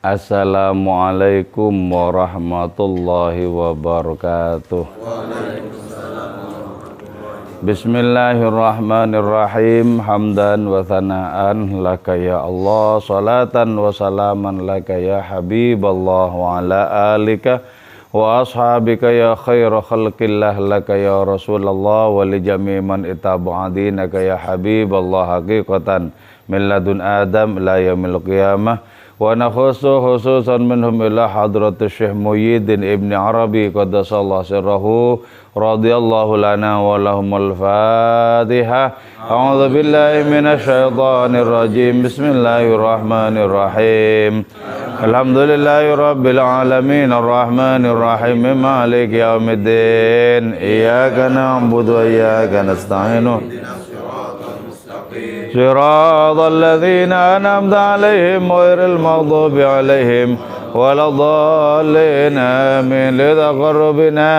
Assalamualaikum warahmatullahi wabarakatuh. Bismillahirrahmanirrahim. Hamdan wa thana'an laka ya Allah, salatan wa salaman laka ya Habiballah, wa ala alika wa ashabika ya khaira khalqillah laka ya Rasulullah, wa li jami' man ittabu'adinaka ya Habiballah haqiqatan min ladun Adam ila yaumil qiyamah. Wa nakhusu khususan minhum ila hadratus Syekh Muhyiddin Ibn Arabi qaddasallahu sirrahu radhiyallahu lana wa lahumul Fatihah. A'udzu billahi minasy syaithanir rajim. Bismillahirrahmanirrahim. Alhamdulillahi rabbil alamin arrahmanir rahim maliki yaumiddin. Iyyaka na'budu wa iyyaka nasta'in. صراط الذين أنعمت عليهم غير المغضوب عليهم ولا الضالين آمين لتقربنا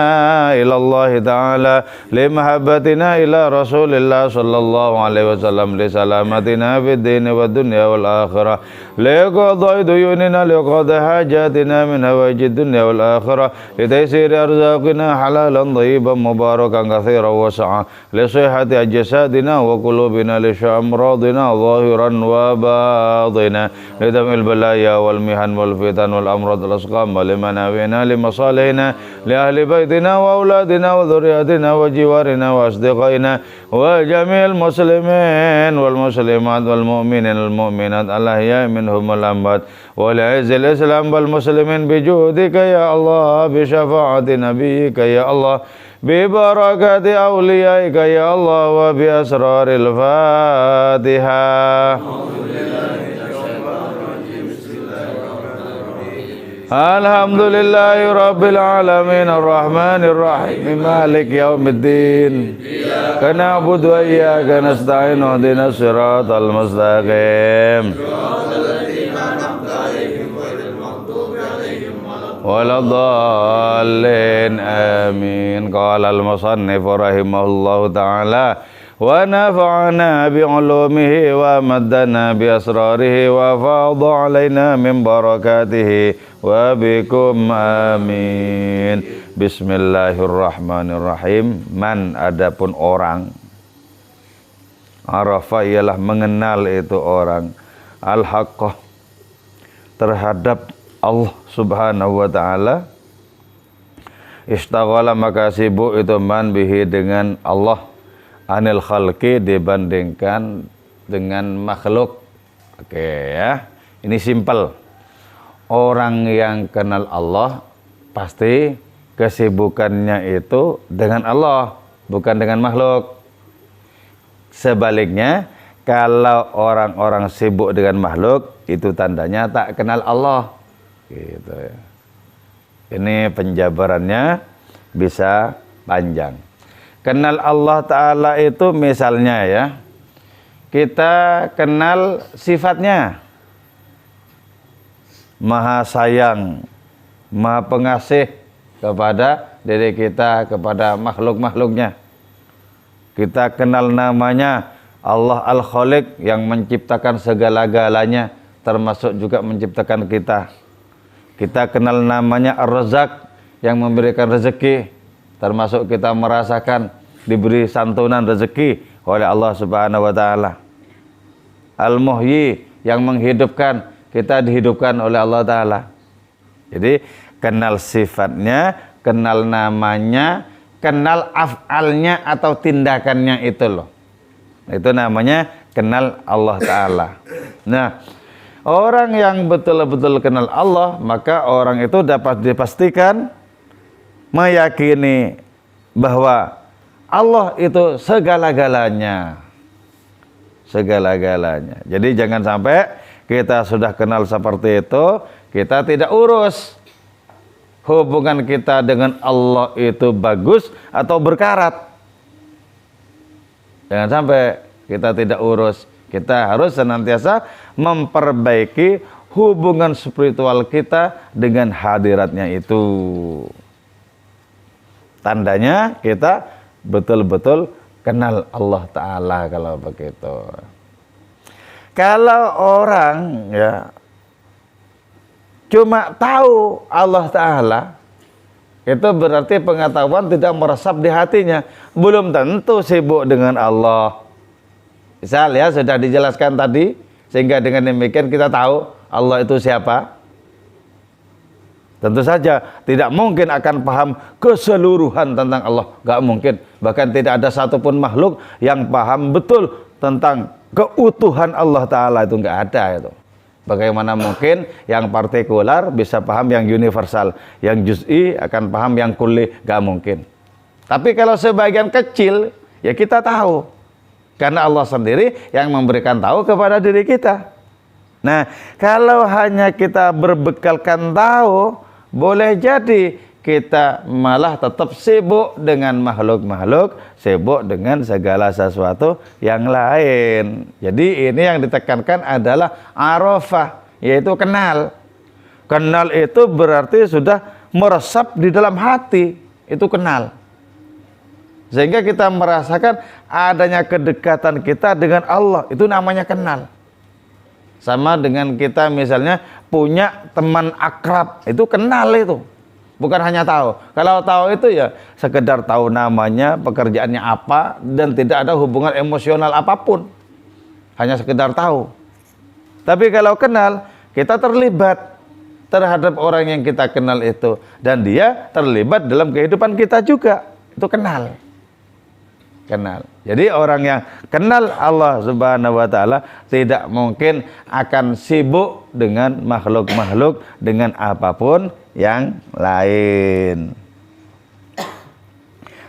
إلى الله تعالى لمحبتنا إلى رسول الله صلى الله عليه وسلم لسلامتنا في الدين والدنيا والآخرة لقضاء ديوننا لقضاء حاجاتنا من هوائج الدنيا والآخرة لتيسير أرزاقنا حلالا طيبا مباركا كثيرا وسعا لصحة أجسادنا وقلوبنا لشفاء أمراضنا ظاهرا وباطنا لدفع البلايا والمحن والفتن والأمراض الأسقام ولمنافعنا لمصالحنا لأهل بيتنا وأولادنا وذرياتنا وجوارنا وأصدقائنا وجميع المسلمين والمسلمات والمؤمنين والمؤمنات الأحياء منهم والأموات ولعز الإسلام والمسلمين بجودك يا الله بشفاعة نبيك يا الله ببركة أوليائك يا الله وبأسرار الفاتحة. Alhamdulillahi rabbil alamin arrahmanir rahim maliki yaumiddin. Iyyaka na'budu wa iyyaka nasta'in ihdinas siratal mustaqim. Waladdallin amin. Qala al-musannif rahimahullahu ta'ala wa nafa'ana bi'ulumihi wa maddana bi asrarihi wa fadha alaina min barakatihi wa bikum amin. Bismillahirrahmanirrahim. Man, adapun orang, arafa ialah mengenal itu orang, al-haqqah terhadap Allah subhanahu wa ta'ala, istaghala maka sibuk itu man bihi dengan Allah, anil khalqi dibandingkan dengan makhluk. Oke ya, ini simpel. Orang yang kenal Allah pasti kesibukannya itu dengan Allah, bukan dengan makhluk. Sebaliknya, kalau orang-orang sibuk dengan makhluk, itu tandanya tak kenal Allah. Gitu ya. Ini penjabarannya bisa panjang. Kenal Allah Ta'ala itu misalnya ya, kita kenal sifatnya, maha sayang, maha pengasih kepada diri kita, kepada makhluk-makhluknya. Kita kenal namanya Allah Al-Khaliq yang menciptakan segala-galanya, termasuk juga menciptakan kita. Kita kenal namanya Ar-Razzaq yang memberikan rezeki, termasuk kita merasakan diberi santunan rezeki oleh Allah Subhanahu wa ta'ala. Al-Muhyi yang menghidupkan, kita dihidupkan oleh Allah Ta'ala. Jadi kenal sifatnya, kenal namanya, kenal af'alnya atau tindakannya itu loh. Itu namanya kenal Allah Ta'ala. Nah, orang yang betul-betul kenal Allah, maka orang itu dapat dipastikan meyakini bahwa Allah itu segala-galanya. Segala-galanya. Jadi jangan sampai kita sudah kenal seperti itu, kita tidak urus. Hubungan kita dengan Allah itu bagus atau berkarat. Jangan sampai kita tidak urus. Kita harus senantiasa memperbaiki hubungan spiritual kita dengan hadiratnya itu. Tandanya kita betul-betul kenal Allah Ta'ala kalau begitu. Kalau orang ya cuma tahu Allah Ta'ala, itu berarti pengetahuan tidak meresap di hatinya. Belum tentu sibuk dengan Allah. Misal ya, sudah dijelaskan tadi, sehingga dengan demikian kita tahu Allah itu siapa. Tentu saja tidak mungkin akan paham keseluruhan tentang Allah, gak mungkin. Bahkan tidak ada satupun makhluk yang paham betul tentang keutuhan Allah Ta'ala, itu gak ada itu. Bagaimana mungkin yang partikular bisa paham yang universal, yang juz'i akan paham yang kulli, gak mungkin. Tapi kalau sebagian kecil, ya kita tahu, karena Allah sendiri yang memberikan tahu kepada diri kita. Nah, kalau hanya kita berbekalkan tahu, boleh jadi kita malah tetap sibuk dengan makhluk-makhluk, sibuk dengan segala sesuatu yang lain. Jadi ini yang ditekankan adalah arafah, yaitu kenal. Kenal itu berarti sudah meresap di dalam hati, itu kenal. Sehingga kita merasakan adanya kedekatan kita dengan Allah, itu namanya kenal. Sama dengan kita misalnya punya teman akrab, itu kenal itu. Bukan hanya tahu. Kalau tahu itu ya sekedar tahu namanya, pekerjaannya apa, dan tidak ada hubungan emosional apapun. Hanya sekedar tahu. Tapi kalau kenal, kita terlibat terhadap orang yang kita kenal itu. Dan dia terlibat dalam kehidupan kita juga. Itu kenal. Kenal. Jadi orang yang kenal Allah Subhanahu wa Ta'ala tidak mungkin akan sibuk dengan makhluk-makhluk, dengan apapun yang lain.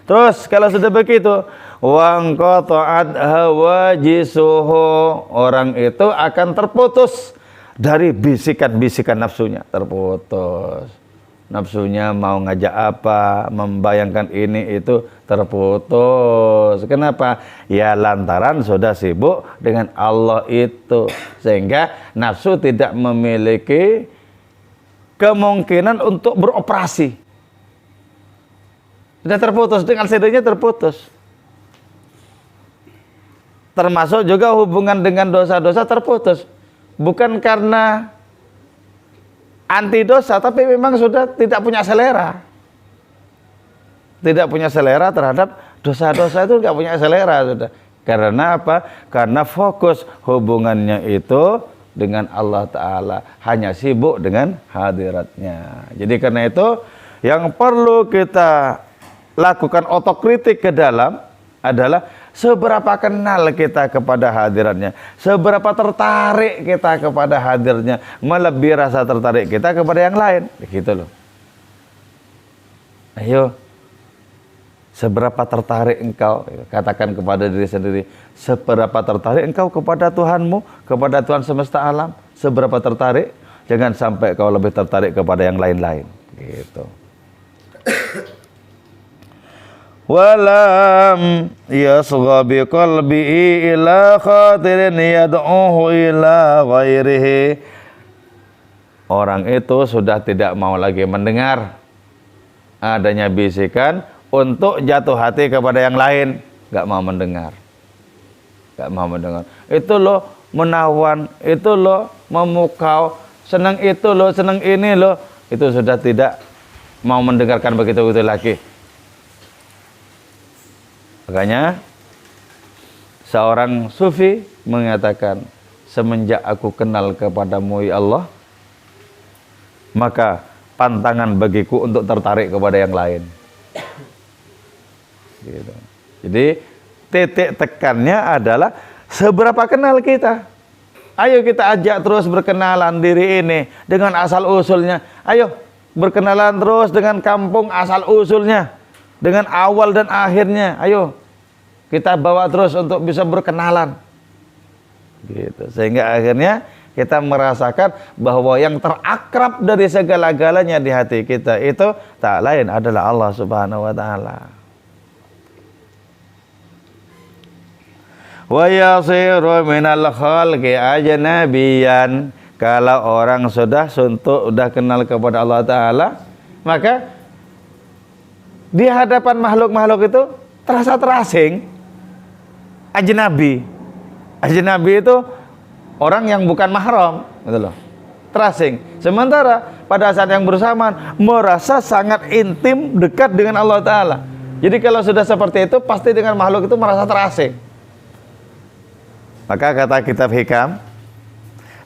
Terus kalau sudah begitu, wangqata'at hawajisuhu, orang itu akan terputus dari bisikan-bisikan nafsunya, terputus. Nafsunya mau ngajak apa, membayangkan ini itu, terputus. Kenapa? Ya lantaran sudah sibuk dengan Allah itu, sehingga nafsu tidak memiliki kemungkinan untuk beroperasi. Sudah terputus, dengan sendirinya terputus. Termasuk juga hubungan dengan dosa-dosa terputus. Bukan karena anti dosa, tapi memang sudah tidak punya selera. Tidak punya selera terhadap dosa-dosa, itu tidak punya selera sudah. Karena apa? Karena fokus hubungannya itu dengan Allah Ta'ala, hanya sibuk dengan hadiratnya. Jadi karena itu yang perlu kita lakukan otokritik ke dalam adalah seberapa kenal kita kepada hadiratnya, seberapa tertarik kita kepada hadirnya, melebihi rasa tertarik kita kepada yang lain, gitu loh. Ayo, seberapa tertarik engkau, katakan kepada diri sendiri, seberapa tertarik engkau kepada Tuhanmu, kepada Tuhan semesta alam, seberapa tertarik, jangan sampai kau lebih tertarik kepada yang lain-lain, gitu. Walam yasgha bi qalbihi ila khatirin yad'uhu ila ghairihi. Orang itu sudah tidak mau lagi mendengar adanya bisikan untuk jatuh hati kepada yang lain, enggak mau mendengar. Enggak mau mendengar. Itu loh menawan, itu loh memukau, senang itu loh, senang ini loh. Itu sudah tidak mau mendengarkan begitu-begitu lagi. Makanya seorang sufi mengatakan, semenjak aku kenal kepadamu ya Allah, maka pantangan bagiku untuk tertarik kepada yang lain. Gitu. Jadi titik tekannya adalah seberapa kenal kita. Ayo kita ajak terus berkenalan diri ini dengan asal usulnya. Ayo berkenalan terus dengan kampung asal usulnya, dengan awal dan akhirnya. Ayo kita bawa terus untuk bisa berkenalan, gitu. Sehingga akhirnya kita merasakan bahwa yang terakrab dari segala-galanya di hati kita itu tak lain adalah Allah Subhanahu wa Ta'ala. Wa yasiru minal khalqi ajnabiyan. Kalau orang sudah suntuk, sudah kenal kepada Allah Ta'ala, maka di hadapan makhluk-makhluk itu terasa terasing. Ajnabi. Ajnabi itu orang yang bukan mahram, gitu loh. terasing. Sementara pada saat yang bersamaan merasa sangat intim dekat dengan Allah Ta'ala. Jadi kalau sudah seperti itu, pasti dengan makhluk itu merasa terasing. Maka kata kitab hikam,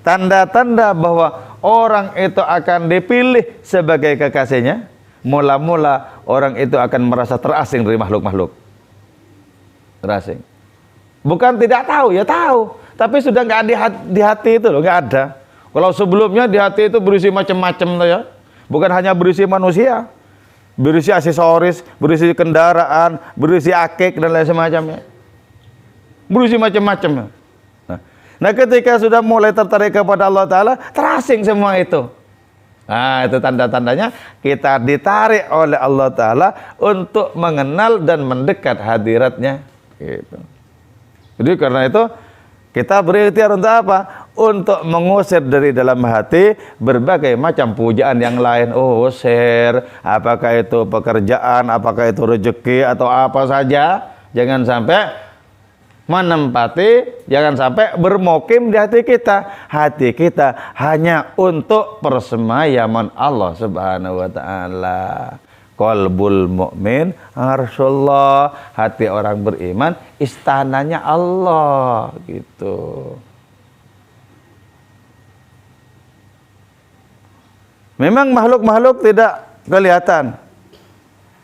tanda-tanda bahwa orang itu akan dipilih sebagai kekasihnya, mula-mula orang itu akan merasa terasing dari makhluk-makhluk. Terasing. Bukan tidak tahu, ya tahu, tapi sudah nggak di hati itu loh, nggak ada. Kalau sebelumnya di hati itu berisi macam-macam tuh ya, bukan hanya berisi manusia, berisi aksesoris, berisi kendaraan, berisi akik dan lain semacamnya, berisi macam-macam. Nah, ketika sudah mulai tertarik kepada Allah Ta'ala, terasing semua itu. Nah, itu tanda-tandanya kita ditarik oleh Allah Ta'ala untuk mengenal dan mendekat hadiratnya. Gitu. Jadi karena itu kita berikhtiar untuk apa? Untuk mengusir dari dalam hati berbagai macam pujaan yang lain. Oh, usir, apakah itu pekerjaan, apakah itu rezeki atau apa saja. Jangan sampai menempati, jangan sampai bermukim di hati kita. Hati kita hanya untuk persemayaman Allah Subhanahu wa Ta'ala. Qalbul mu'min arsyullah, hati orang beriman istananya Allah, gitu. Memang makhluk-makhluk tidak kelihatan,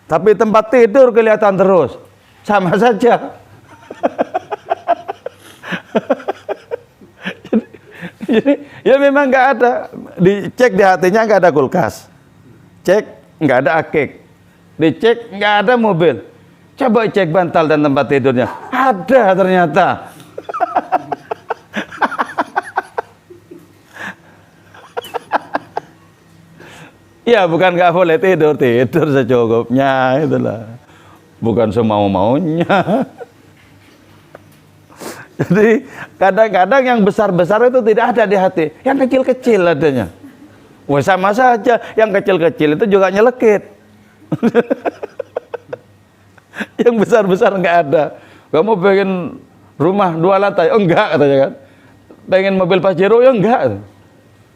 tapi tempat tidur kelihatan terus, sama saja. Jadi ya memang nggak ada, dicek di hatinya nggak ada kulkas, cek nggak ada akik, dicek nggak ada mobil, coba cek bantal dan tempat tidurnya, ada ternyata. Ya bukan nggak boleh tidur, tidur secukupnya itulah, bukan semau-maunya. Jadi kadang-kadang yang besar-besar itu tidak ada di hati, yang kecil-kecil adanya. Wah, sama saja, yang kecil-kecil itu juga nyelekit. Yang besar-besar enggak ada. Kamu pengen rumah 2 lantai? Oh enggak, katanya kan. Pengen mobil Pajero? Ya enggak.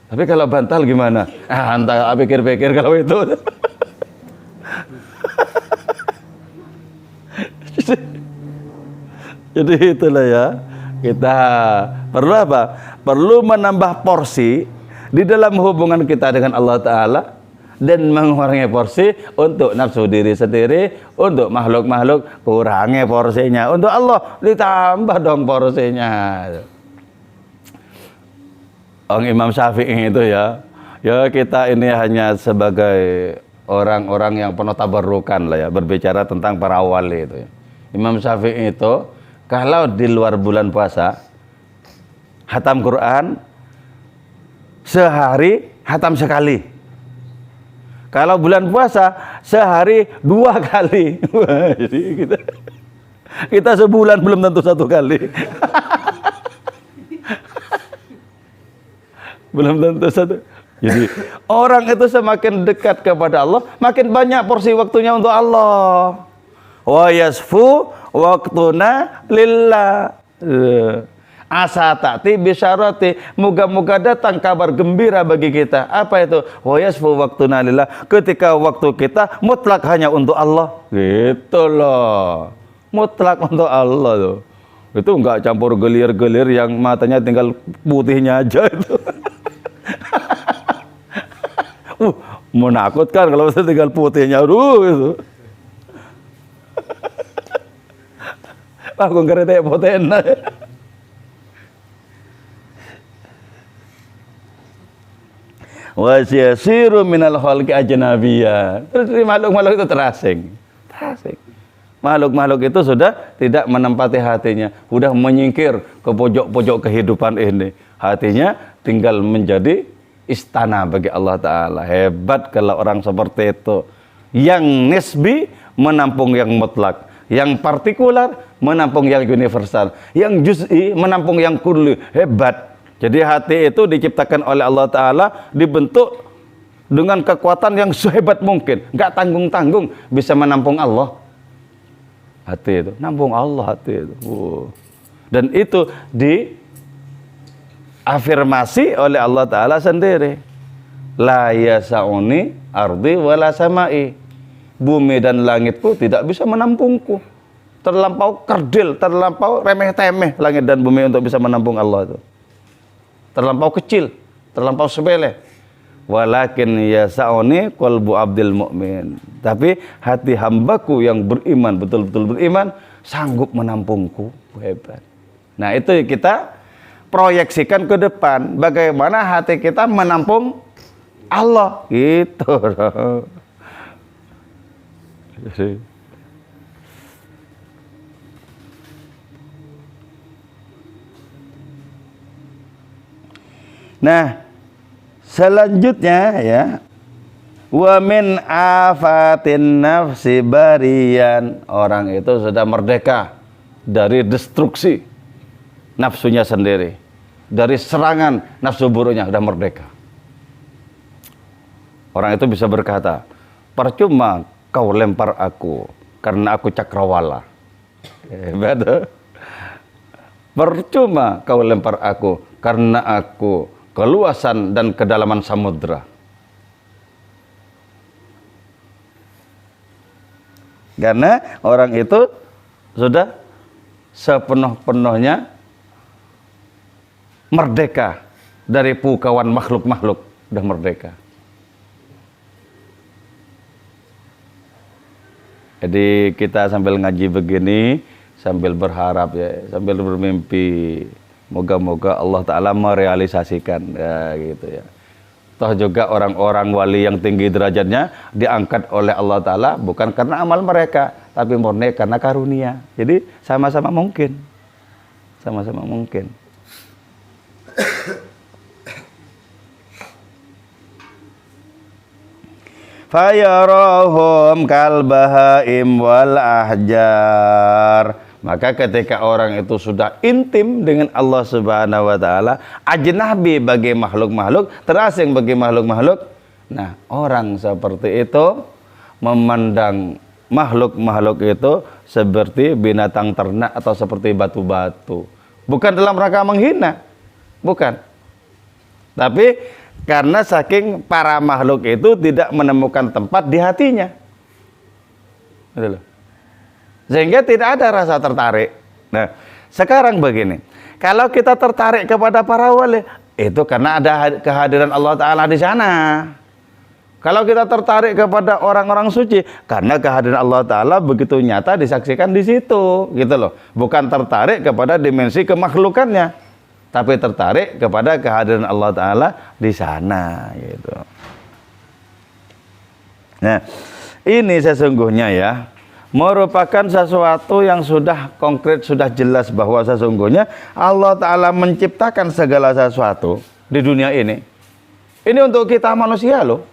Tapi kalau bantal gimana? Ah, entah, pikir-pikir kalau itu. Jadi itulah ya. Kita perlu apa? Perlu menambah porsi di dalam hubungan kita dengan Allah Ta'ala, dan mengurangi porsi untuk nafsu diri sendiri, untuk makhluk-makhluk kurangi porsinya, untuk Allah ditambah dong porsinya. Imam Syafi'i itu ya kita ini hanya sebagai orang-orang yang penuh tabarrukan lah ya, berbicara tentang para wali itu ya. Imam Syafi'i itu kalau di luar bulan puasa hatam Quran sehari hatam sekali. Kalau bulan puasa sehari 2 kali. Jadi kita sebulan belum tentu 1 kali. Belum tentu 1. Jadi orang itu semakin dekat kepada Allah, makin banyak porsi waktunya untuk Allah. Wa yasfu waktuna lillah. Asa ta'ti bisyarati, moga-moga datang kabar gembira bagi kita. Apa itu? Wa yasfu waktuna lillah, ketika waktu kita mutlak hanya untuk Allah. Gitu loh. Mutlak untuk Allah tuh. Itu enggak campur gelir-gelir yang matanya tinggal putihnya aja itu. Menakutkan kalau tinggal putihnya. Itu. Aku ngerti potena. Wasyasiru minal khalqi ajnabiyya. Terus makhluk-makhluk itu terasing. Makhluk-makhluk itu sudah tidak menempati hatinya, sudah menyingkir ke pojok-pojok kehidupan ini. Hatinya tinggal menjadi istana bagi Allah Ta'ala. Hebat kalau orang seperti itu. Yang nisbi menampung yang mutlak, yang partikular menampung yang universal, yang juz'i menampung yang kulli. Hebat. Jadi hati itu diciptakan oleh Allah Ta'ala, dibentuk dengan kekuatan yang sehebat mungkin, nggak tanggung-tanggung, bisa menampung Allah. Hati itu, nampung Allah hati itu. Dan itu afirmasi oleh Allah Ta'ala sendiri. La yasa'uni ardi wala samai. Bumi dan langitku tidak bisa menampungku. Terlampau kerdil, terlampau remeh-temeh langit dan bumi untuk bisa menampung Allah itu. Terlampau kecil, terlampau sepele. Walakin yasa'uni qalbu abdil mu'min. Tapi hati hambaku yang beriman, betul-betul beriman, sanggup menampungku. Hebat. Nah, itu kita proyeksikan ke depan. Bagaimana hati kita menampung Allah. Gitu. Nah, selanjutnya ya, wa min afatin nafsi barian. Orang itu sudah merdeka dari destruksi nafsunya sendiri, dari serangan nafsu buruknya, sudah merdeka. Orang itu bisa berkata, percuma kau lempar aku karena aku cakrawala. Hebat. Percuma kau lempar aku karena aku keluasan dan kedalaman samudra. Karena orang itu sudah sepenuh-penuhnya merdeka dari pukauan makhluk-makhluk, sudah merdeka. Jadi kita sambil ngaji begini, sambil berharap ya, sambil bermimpi, moga-moga Allah Ta'ala merealisasikan ya, gitu ya. Toh juga orang-orang wali yang tinggi derajatnya diangkat oleh Allah Ta'ala bukan karena amal mereka, tapi murni karena karunia. Jadi sama-sama mungkin. Sama-sama mungkin. Fayarahum kalbahaim wal ahjar. Maka ketika orang itu sudah intim dengan Allah Subhanahu wa Ta'ala, ajnabi bagi makhluk-makhluk, terasing bagi makhluk-makhluk, nah orang seperti itu memandang makhluk-makhluk itu seperti binatang ternak atau seperti batu-batu. Bukan dalam rangka menghina, bukan. Tapi karena saking para makhluk itu tidak menemukan tempat di hatinya. Betul. Sehingga tidak ada rasa tertarik. Nah, sekarang begini, kalau kita tertarik kepada para wali, itu karena ada kehadiran Allah Ta'ala di sana. Kalau kita tertarik kepada orang-orang suci, karena kehadiran Allah Ta'ala begitu nyata disaksikan di situ, gitu loh. Bukan tertarik kepada dimensi kemakhlukannya, tapi tertarik kepada kehadiran Allah Ta'ala di sana, gitu. Nah, ini sesungguhnya ya, merupakan sesuatu yang sudah konkret, sudah jelas bahwa sesungguhnya Allah Ta'ala menciptakan segala sesuatu di dunia ini. Ini untuk kita manusia loh.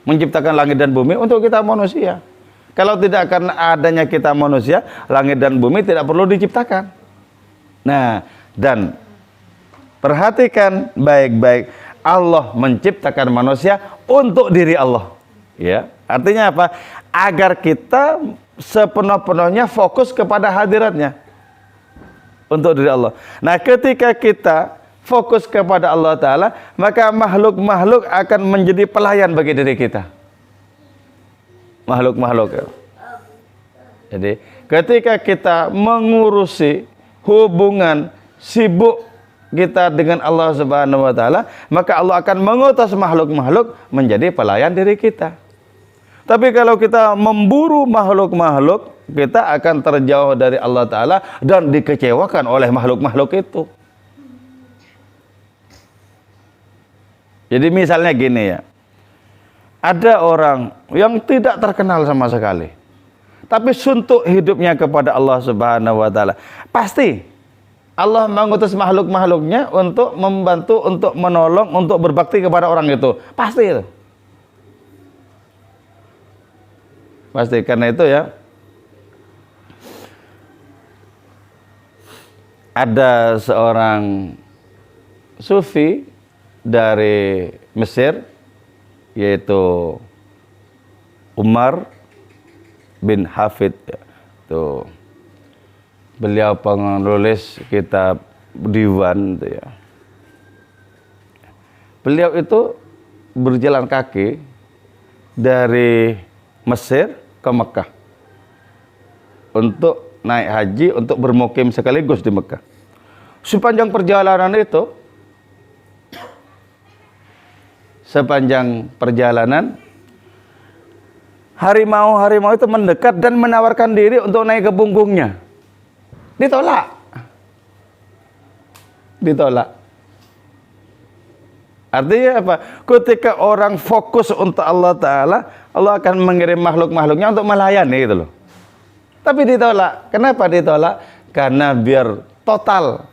Menciptakan langit dan bumi untuk kita manusia. Kalau tidak karena adanya kita manusia, langit dan bumi tidak perlu diciptakan. Nah, dan perhatikan baik-baik, Allah menciptakan manusia untuk diri Allah. Ya, artinya apa? Agar kita sepenuh-penuhnya fokus kepada hadiratnya untuk diri Allah. Nah, ketika kita fokus kepada Allah Ta'ala, maka makhluk-makhluk akan menjadi pelayan bagi diri kita. Makhluk-makhluk. Jadi, ketika kita mengurusi hubungan sibuk kita dengan Allah Subhanahu wa Ta'ala, maka Allah akan mengutus makhluk-makhluk menjadi pelayan diri kita. Tapi kalau kita memburu makhluk-makhluk, kita akan terjauh dari Allah Ta'ala dan dikecewakan oleh makhluk-makhluk itu. Jadi misalnya gini ya, ada orang yang tidak terkenal sama sekali, tapi suntuk hidupnya kepada Allah Subhanahu wa Ta'ala. Pasti Allah mengutus makhluk-makhluknya untuk membantu, untuk menolong, untuk berbakti kepada orang itu. Pasti itu. Pasti, karena itu ya, ada seorang sufi dari Mesir, yaitu Umar bin Hafid. Tuh, beliau penulis kitab diwan, ya. Beliau itu berjalan kaki dari Mesir ke Mekah untuk naik haji, untuk bermukim sekaligus di Mekah. Sepanjang perjalanan harimau itu mendekat dan menawarkan diri untuk naik ke punggungnya. Ditolak. Artinya apa? Ketika orang fokus untuk Allah Ta'ala, Allah akan mengirim makhluk-makhluknya untuk melayani gitu loh. Tapi ditolak. Kenapa ditolak? Karena biar total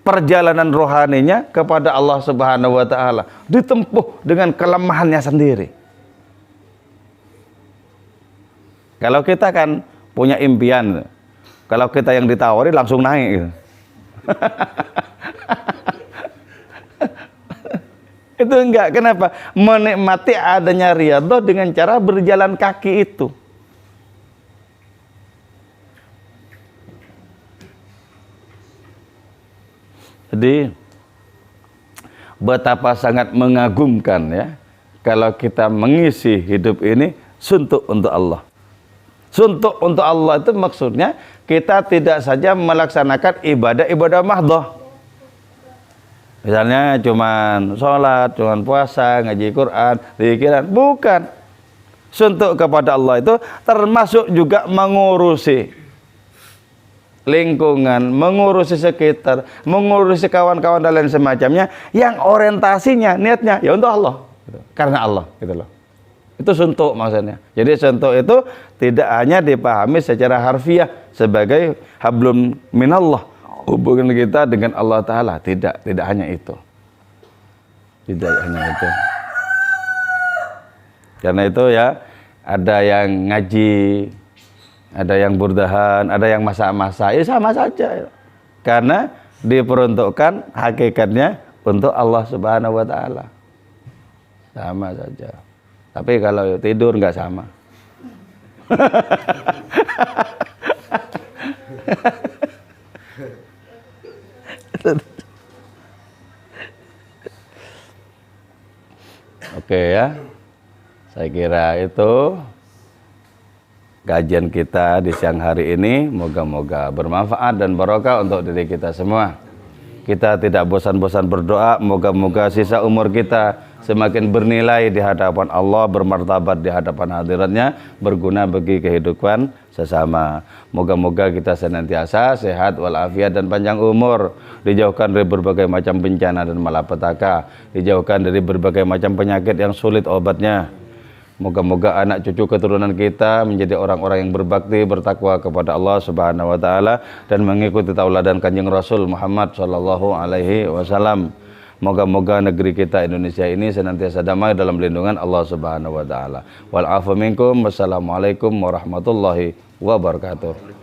perjalanan rohaninya kepada Allah Subhanahu wa Ta'ala ditempuh dengan kelemahannya sendiri. Kalau kita kan punya impian, kalau kita yang ditawari langsung naik gitu. Itu enggak. Kenapa? Menikmati adanya riyadhah dengan cara berjalan kaki itu. Jadi betapa sangat mengagumkan ya kalau kita mengisi hidup ini suntuk untuk Allah. Suntuk untuk Allah itu maksudnya kita tidak saja melaksanakan ibadah mahdhah. Misalnya cuman sholat, cuman puasa, ngaji Quran, zikiran. Bukan. Suntuk kepada Allah itu termasuk juga mengurusi lingkungan, mengurusi sekitar, mengurusi kawan-kawan dan lain semacamnya yang orientasinya, niatnya ya untuk Allah. Karena Allah gitu loh. Itu suntuk maksudnya. Jadi suntuk itu tidak hanya dipahami secara harfiah sebagai hablum minallah, hubungan kita dengan Allah Ta'ala. Tidak hanya itu. Tidak hanya itu. Karena itu ya, ada yang ngaji, ada yang burdahan, ada yang masak-masak, ya sama saja. Karena diperuntukkan hakikatnya untuk Allah Subhanahu wa Ta'ala. Sama saja. Tapi kalau tidur nggak sama. Oke ya, saya kira itu kajian kita di siang hari ini. Moga-moga bermanfaat dan barokah untuk diri kita semua. Kita tidak bosan-bosan berdoa, moga-moga sisa umur kita semakin bernilai di hadapan Allah, bermartabat di hadapan hadiratnya, berguna bagi kehidupan sesama. Moga-moga kita senantiasa sehat walafiat dan panjang umur, dijauhkan dari berbagai macam bencana dan malapetaka, dijauhkan dari berbagai macam penyakit yang sulit obatnya. Moga-moga anak cucu keturunan kita menjadi orang-orang yang berbakti, bertakwa kepada Allah Subhanahu wa Ta'ala dan mengikuti tauladan Kanjeng Rasul Muhammad sallallahu alaihi wasallam. Moga-moga negeri kita Indonesia ini senantiasa damai dalam lindungan Allah Subhanahu wa Ta'ala. Wal afu minkum. Wassalamualaikum warahmatullahi wabarakatuh.